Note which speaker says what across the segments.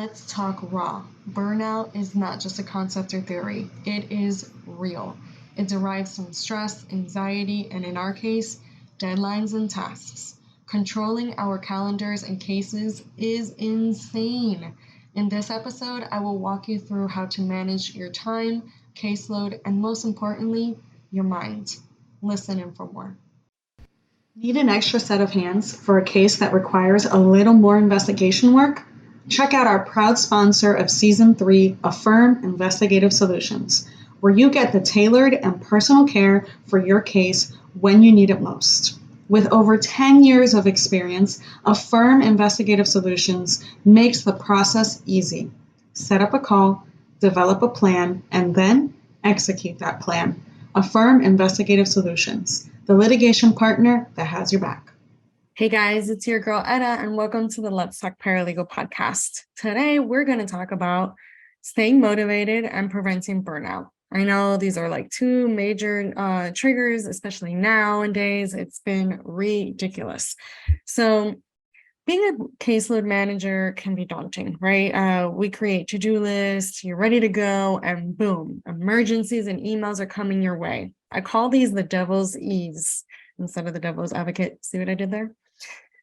Speaker 1: Let's talk raw. Burnout is not just a concept or theory, it is real. It derives from stress, anxiety, and in our case, deadlines and tasks. Controlling our calendars and cases is insane. In this episode, I will walk you through how to manage your time, caseload, and most importantly, your mind. Listen in for more. Need an extra set of hands for a case that requires a little more investigation work? Check out our proud sponsor of Season 3, Affirm Investigative Solutions, where you get the tailored and personal care for your case when you need it most. With over 10 years of experience, Affirm Investigative Solutions makes the process easy. Set up a call, develop a plan, and then execute that plan. Affirm Investigative Solutions, the litigation partner that has your back. Hey guys, it's your girl Etta, and welcome to the Let's Talk Paralegal podcast. Today, we're going to talk about staying motivated and preventing burnout. I know these are like two major triggers, especially nowadays. It's been ridiculous. So being a caseload manager can be daunting, right? We create to-do lists, you're ready to go, and boom, emergencies and emails are coming your way. I call these the devil's ease instead of the devil's advocate. See what I did there?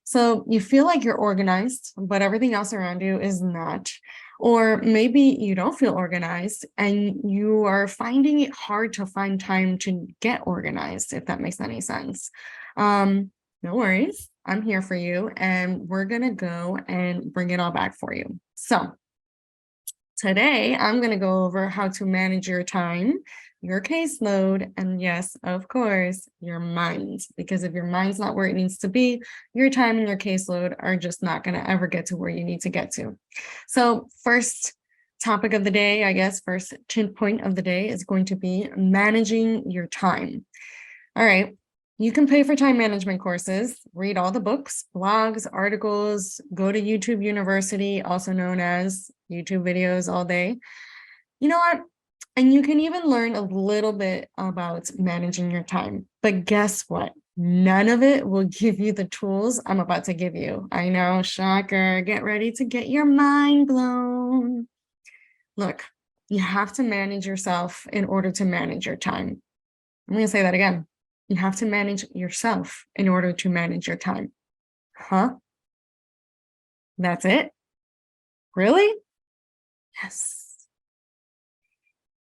Speaker 1: So you feel like you're organized, but everything else around you is not. Or maybe you don't feel organized and you are finding it hard to find time to get organized, if that makes any sense. No worries. I'm here for you, and we're going to go and bring it all back for you. So today, I'm going to go over how to manage your time, your caseload, and yes, of course, your mind. Because if your mind's not where it needs to be, your time and your caseload are just not going to ever get to where you need to get to. So first topic of the day, I guess, first point of the day is going to be managing your time. All right. You can pay for time management courses, read all the books, blogs, articles, go to YouTube University, also known as YouTube videos all day. You know what? And you can even learn a little bit about managing your time. But guess what? None of it will give you the tools I'm about to give you. I know, shocker. Get ready to get your mind blown. Look, you have to manage yourself in order to manage your time. I'm going to say that again. You have to manage yourself in order to manage your time. Huh? That's it? Really? Yes.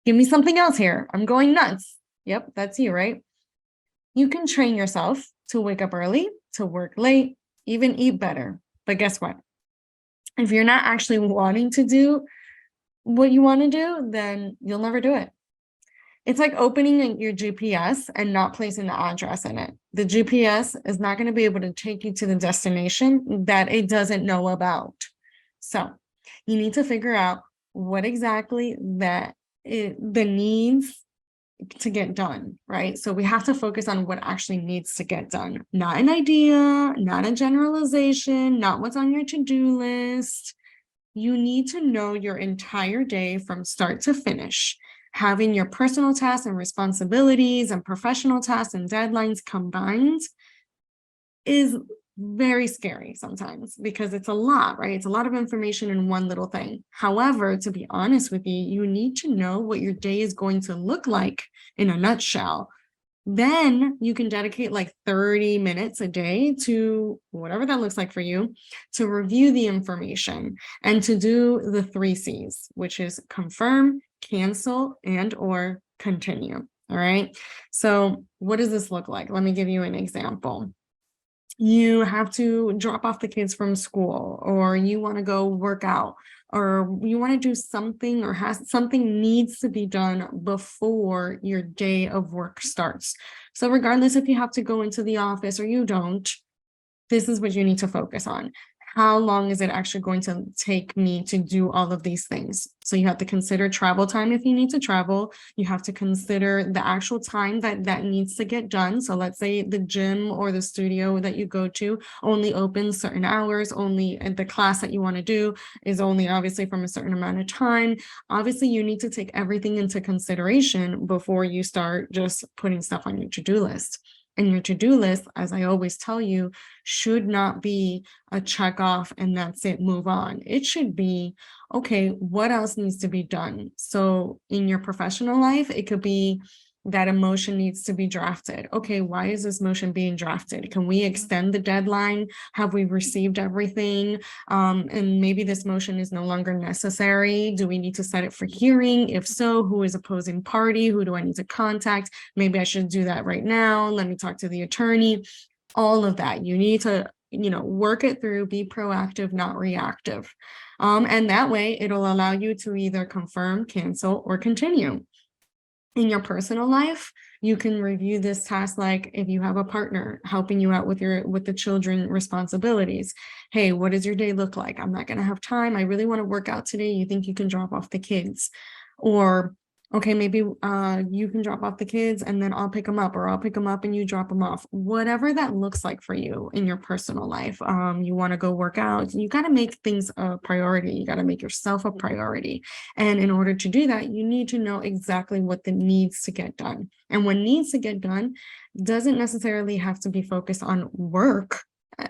Speaker 1: Give me something else here. I'm going nuts. Yep, that's you, right? You can train yourself to wake up early, to work late, even eat better. But guess what? If you're not actually wanting to do what you want to do, then you'll never do it. It's like opening your GPS and not placing the address in it. The GPS is not going to be able to take you to the destination that it doesn't know about. So you need to figure out what exactly the needs to get done, right? So we have to focus on what actually needs to get done, not an idea, not a generalization, not what's on your to-do list. You need to know your entire day from start to finish. Having your personal tasks and responsibilities and professional tasks and deadlines combined is very scary sometimes because it's a lot, right? It's a lot of information in one little thing. However, to be honest with you, you need to know what your day is going to look like in a nutshell. Then you can dedicate like 30 minutes a day to whatever that looks like for you to review the information and to do the 3 C's, which is confirm, cancel, and or continue. All right. So what does this look like? Let me give you an example. You have to drop off the kids from school, or you want to go work out, or you want to do something, or something needs to be done before your day of work starts. So regardless if you have to go into the office or you don't, this is what you need to focus on. How long is it actually going to take me to do all of these things? So you have to consider travel time if you need to travel. You have to consider the actual time that needs to get done. So let's say the gym or the studio that you go to only opens certain hours, only the class that you want to do is only obviously from a certain amount of time. Obviously, you need to take everything into consideration before you start just putting stuff on your to-do list. And your to-do list, as I always tell you, should not be a check off and that's it, move on. It should be, okay, what else needs to be done? So in your professional life, it could be that a motion needs to be drafted. Okay, why is this motion being drafted? Can we extend the deadline? Have we received everything? And maybe this motion is no longer necessary. Do we need to set it for hearing? If so, who is opposing party? Who do I need to contact? Maybe I should do that right now. Let me talk to the attorney. All of that. You need to, work it through, be proactive, not reactive. And that way it'll allow you to either confirm, cancel, or continue. In your personal life, you can review this task like if you have a partner helping you out with the children responsibilities. Hey, what does your day look like? I'm not going to have time. I really want to work out today. You think you can drop off the kids? Or okay, maybe you can drop off the kids and then I'll pick them up, or I'll pick them up and you drop them off. Whatever that looks like for you in your personal life. You want to go work out. You got to make things a priority. You got to make yourself a priority. And in order to do that, you need to know exactly what the needs to get done. And what needs to get done doesn't necessarily have to be focused on work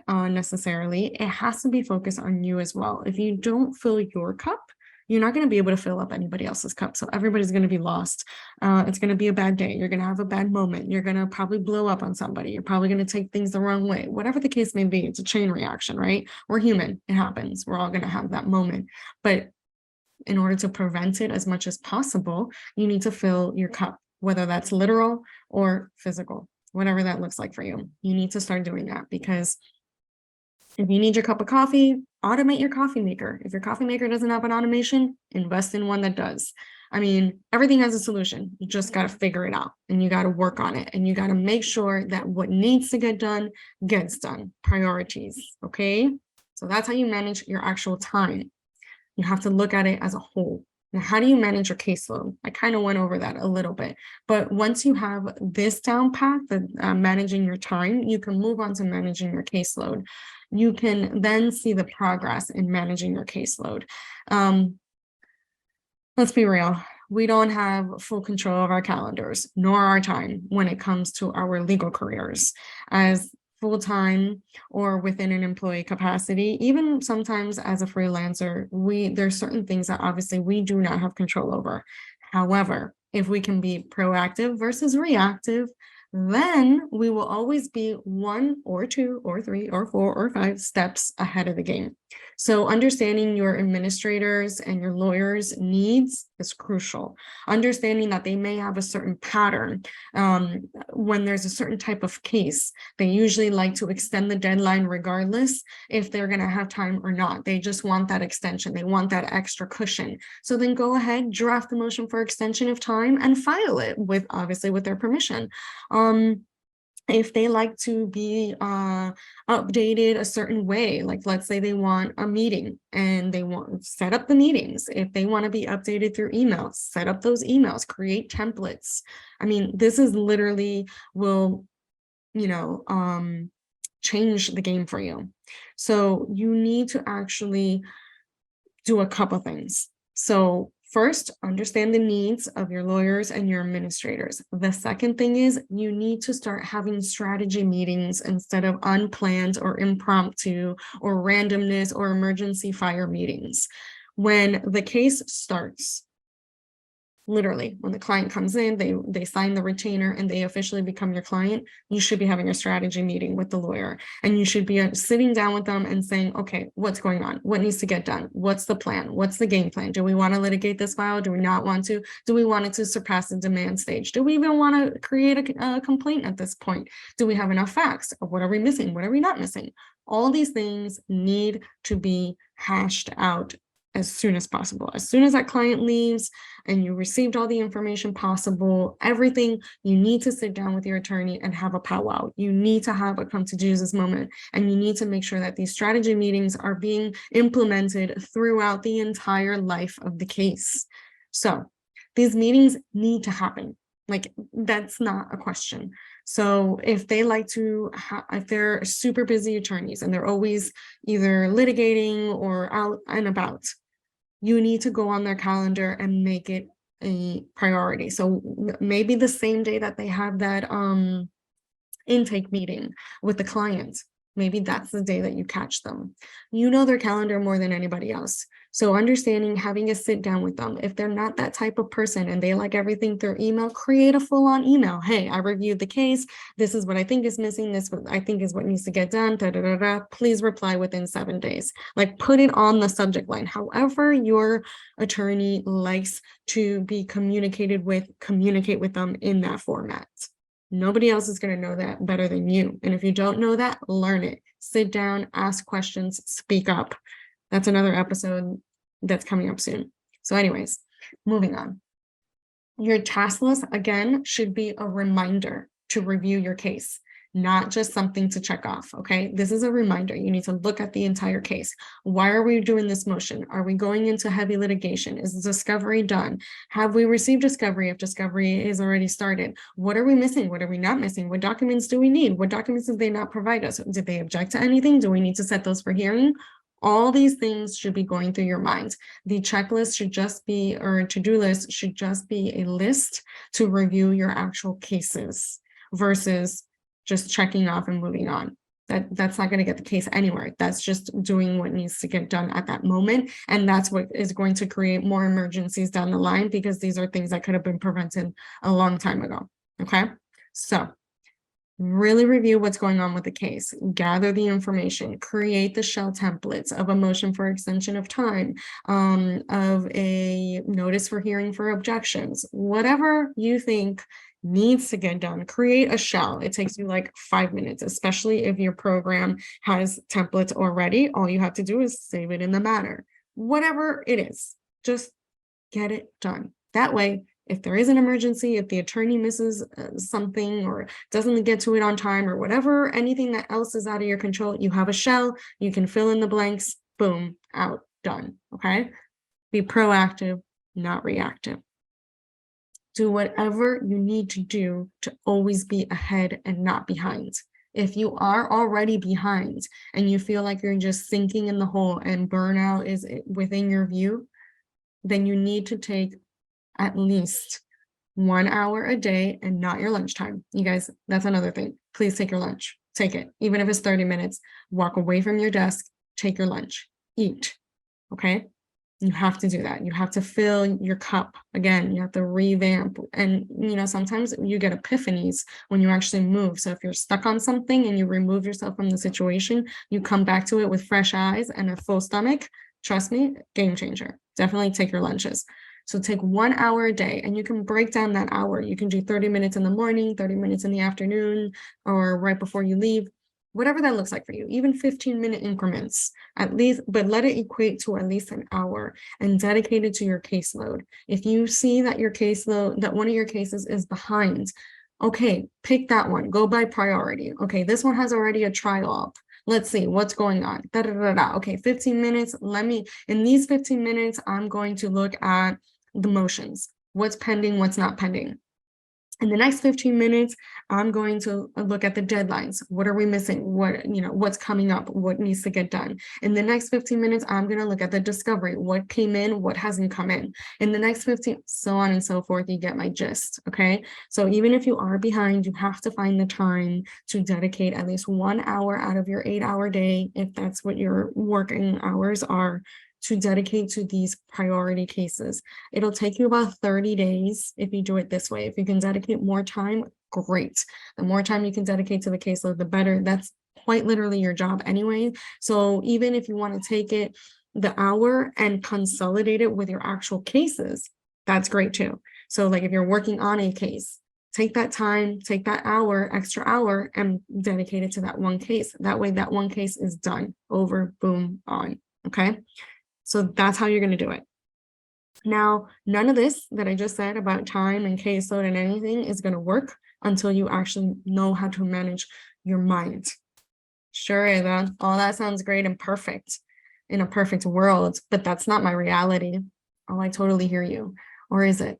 Speaker 1: necessarily. It has to be focused on you as well. If you don't fill your cup, you're not going to be able to fill up anybody else's cup. So everybody's going to be lost. It's going to be a bad day. You're going to have a bad moment. You're going to probably blow up on somebody. You're probably going to take things the wrong way. Whatever the case may be, it's a chain reaction, right? We're human. It happens. We're all going to have that moment. But in order to prevent it as much as possible, you need to fill your cup, whether that's literal or physical, whatever that looks like for you. You need to start doing that, because if you need your cup of coffee, automate your coffee maker. If your coffee maker doesn't have an automation, invest in one that does. I mean, everything has a solution. You just got to figure it out and you got to work on it. And you got to make sure that what needs to get done gets done. Priorities. Okay. So that's how you manage your actual time. You have to look at it as a whole. Now, how do you manage your caseload? I kind of went over that a little bit, but once you have this down pat, managing your time, you can move on to managing your caseload. You can then see the progress in managing your caseload. Let's be real. We don't have full control of our calendars, nor our time when it comes to our legal careers. As full-time or within an employee capacity, even sometimes as a freelancer, there's certain things that obviously we do not have control over. However, if we can be proactive versus reactive, then we will always be 1 or 2 or 3 or 4 or 5 steps ahead of the game. So understanding your administrators and your lawyers' needs is crucial. Understanding that they may have a certain pattern. When there's a certain type of case, they usually like to extend the deadline regardless if they're going to have time or not. They just want that extension. They want that extra cushion. So then go ahead, draft the motion for extension of time and file it obviously with their permission. If they like to be updated a certain way, like let's say they want a meeting and they want to set up the meetings. If they want to be updated through emails, set up those emails, create templates. I mean, this is literally will, change the game for you. So you need to actually do a couple things. So first, understand the needs of your lawyers and your administrators. The second thing is you need to start having strategy meetings instead of unplanned or impromptu or randomness or emergency fire meetings. When the case starts, literally, when the client comes in, they sign the retainer and they officially become your client, you should be having a strategy meeting with the lawyer. And you should be sitting down with them and saying, okay, what's going on? What needs to get done? What's the plan? What's the game plan? Do we want to litigate this file? Do we not want to? Do we want it to surpass the demand stage? Do we even want to create a complaint at this point? Do we have enough facts? What are we missing? What are we not missing? All these things need to be hashed out as soon as possible. As soon as that client leaves and you received all the information possible, everything, you need to sit down with your attorney and have a powwow. You need to have a come to Jesus moment, and you need to make sure that these strategy meetings are being implemented throughout the entire life of the case. So these meetings need to happen. Like, that's not a question. So if they like to, if they're super busy attorneys and they're always either litigating or out and about, you need to go on their calendar and make it a priority. So maybe the same day that they have that intake meeting with the client. Maybe that's the day that you catch them. You know their calendar more than anybody else. So understanding, having a sit down with them. If they're not that type of person and they like everything through email, create a full-on email. Hey, I reviewed the case. This is what I think is missing. This what I think is what needs to get done. Da, da, da, da. Please reply within 7 days. Like put it on the subject line. However your attorney likes to be communicated with, communicate with them in that format. Nobody else is going to know that better than you. And if you don't know that, learn it. Sit down, ask questions, speak up. That's another episode that's coming up soon. So anyways, moving on. Your task list, again, should be a reminder to review your case, not just something to check off, okay? This is a reminder. You need to look at the entire case. Why are we doing this motion? Are we going into heavy litigation? Is discovery done? Have we received discovery if discovery is already started? What are we missing? What are we not missing? What documents do we need? What documents did they not provide us? Did they object to anything? Do we need to set those for hearing? All these things should be going through your mind. The checklist should just be, or a to-do list should just be a list to review your actual cases versus just checking off and moving on. That's not going to get the case anywhere. That's just doing what needs to get done at that moment. And that's what is going to create more emergencies down the line, because these are things that could have been prevented a long time ago. Okay. So really review what's going on with the case, gather the information, create the shell templates of a motion for extension of time, of a notice for hearing for objections, whatever you think needs to get done. Create a shell. It takes you like 5 minutes, especially if your program has templates already. All you have to do is save it in the matter. Whatever it is, just get it done. That way, if there is an emergency, if the attorney misses something or doesn't get to it on time or whatever, anything that else is out of your control, you have a shell, you can fill in the blanks, boom, out, done, okay? Be proactive, not reactive. Do whatever you need to do to always be ahead and not behind. If you are already behind and you feel like you're just sinking in the hole and burnout is within your view, then you need to take at least 1 hour a day and not your lunchtime. You guys, that's another thing. Please take your lunch. Take it. Even if it's 30 minutes, walk away from your desk, take your lunch, eat. Okay. You have to do that. You have to fill your cup again. You have to revamp. And, sometimes you get epiphanies when you actually move. So if you're stuck on something and you remove yourself from the situation, you come back to it with fresh eyes and a full stomach. Trust me, game changer. Definitely take your lunches. So take 1 hour a day, and you can break down that hour. You can do 30 minutes in the morning, 30 minutes in the afternoon, or right before you leave, whatever that looks like for you, even 15-minute increments at least, but let it equate to at least an hour and dedicate it to your caseload. If you see that your caseload, that one of your cases is behind, okay, pick that one, go by priority. Okay, this one has already a trial up. Let's see what's going on. Da, da, da, da. Okay, 15 minutes. In these 15 minutes, I'm going to look at the motions, what's pending, what's not pending. In the next 15 minutes, I'm going to look at the deadlines. What are we missing? What's coming up? What needs to get done? In the next 15 minutes, I'm going to look at the discovery. What came in? What hasn't come in? In the next 15, so on and so forth. You get my gist. Okay. So even if you are behind, you have to find the time to dedicate at least 1 hour out of your 8-hour day, if that's what your working hours are, to dedicate to these priority cases. It'll take you about 30 days if you do it this way. If you can dedicate more time, great. The more time you can dedicate to the caseload, the better. That's quite literally your job anyway. So even if you want to take it the hour and consolidate it with your actual cases, that's great too. So like if you're working on a case, take that time, take that extra hour, and dedicate it to that one case. That way that one case is done, over, boom, on, okay? So that's how you're going to do it. Now, none of this that I just said about time and caseload and anything is going to work until you actually know how to manage your mind. Sure, Ava, all that sounds great and perfect in a perfect world, but that's not my reality. Oh, I totally hear you. Or is it?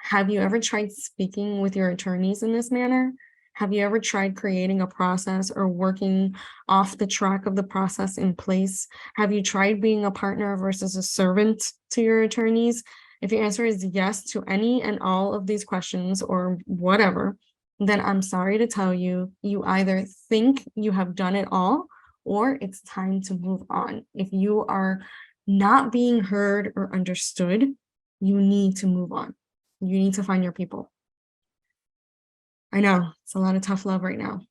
Speaker 1: Have you ever tried speaking with your attorneys in this manner? Have you ever tried creating a process or working off the track of the process in place? Have you tried being a partner versus a servant to your attorneys? If your answer is yes to any and all of these questions or whatever, then I'm sorry to tell you, you either think you have done it all or it's time to move on. If you are not being heard or understood, you need to move on. You need to find your people. I know it's a lot of tough love right now.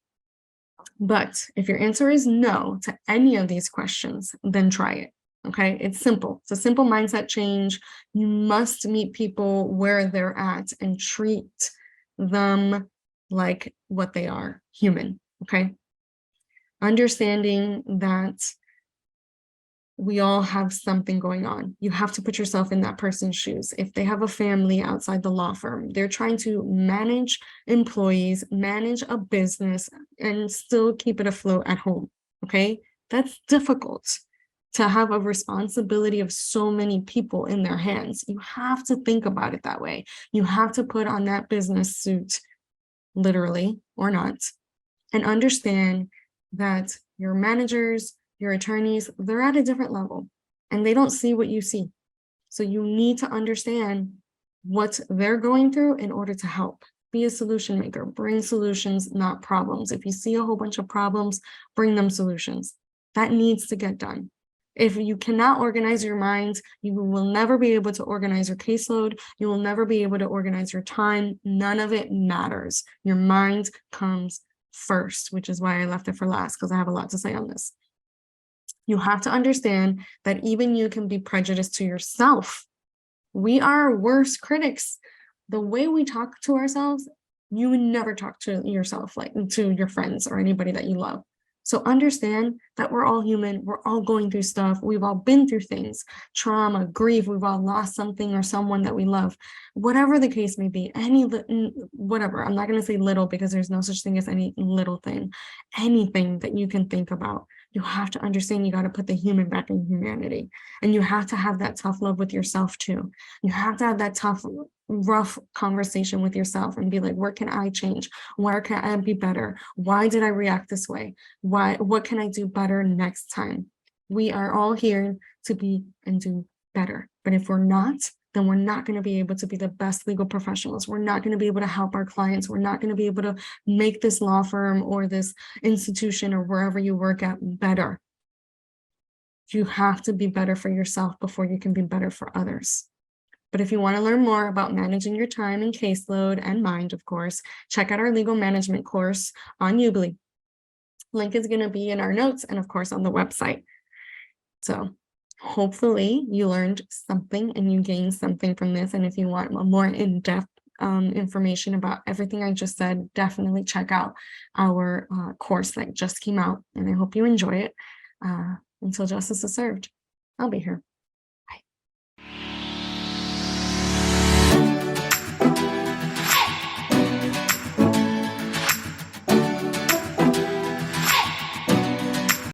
Speaker 1: But if your answer is no to any of these questions, then try it. Okay, it's simple. It's a simple mindset change. You must meet people where they're at and treat them like what they are, human. Okay, understanding that we all have something going on. You have to put yourself in that person's shoes. If they have a family outside the law firm, they're trying to manage employees, manage a business, and still keep it afloat at home. Okay, that's difficult to have a responsibility of so many people in their hands. You have to think about it that way. You have to put on that business suit, literally or not, and understand that your managers, your attorneys, they're at a different level and they don't see what you see. So you need to understand what they're going through in order to help. Be a solution maker, bring solutions, not problems. If you see a whole bunch of problems, bring them solutions. That needs to get done. If you cannot organize your mind, you will never be able to organize your caseload. You will never be able to organize your time. None of it matters. Your mind comes first, which is why I left it for last, because I have a lot to say on this. You have to understand that even you can be prejudiced to yourself. We are our worst critics. The way we talk to ourselves, you would never talk to yourself like to your friends or anybody that you love. So understand that we're all human. We're all going through stuff. We've all been through things, trauma, grief. We've all lost something or someone that we love. Whatever the case may be, whatever. I'm not going to say little because there's no such thing as any little thing. Anything that you can think about. You have to understand you got to put the human back in humanity. And you have to have that tough love with yourself too. You have to have that tough, rough conversation with yourself and be like, where can I change? Where can I be better? Why did I react this way? What can I do better next time? We are all here to be and do better. But if we're not, then we're not going to be able to be the best legal professionals. We're not going to be able to help our clients. We're not going to be able to make this law firm or this institution or wherever you work at better. You have to be better for yourself before you can be better for others. But if you want to learn more about managing your time and caseload and mind, of course, check out our legal management course on Udemy. Link is going to be in our notes and, of course, on the website. So hopefully you learned something and you gained something from this. And if you want more in-depth information about everything I just said, definitely check out our course that just came out. And I hope you enjoy it. Until justice is served, I'll be here.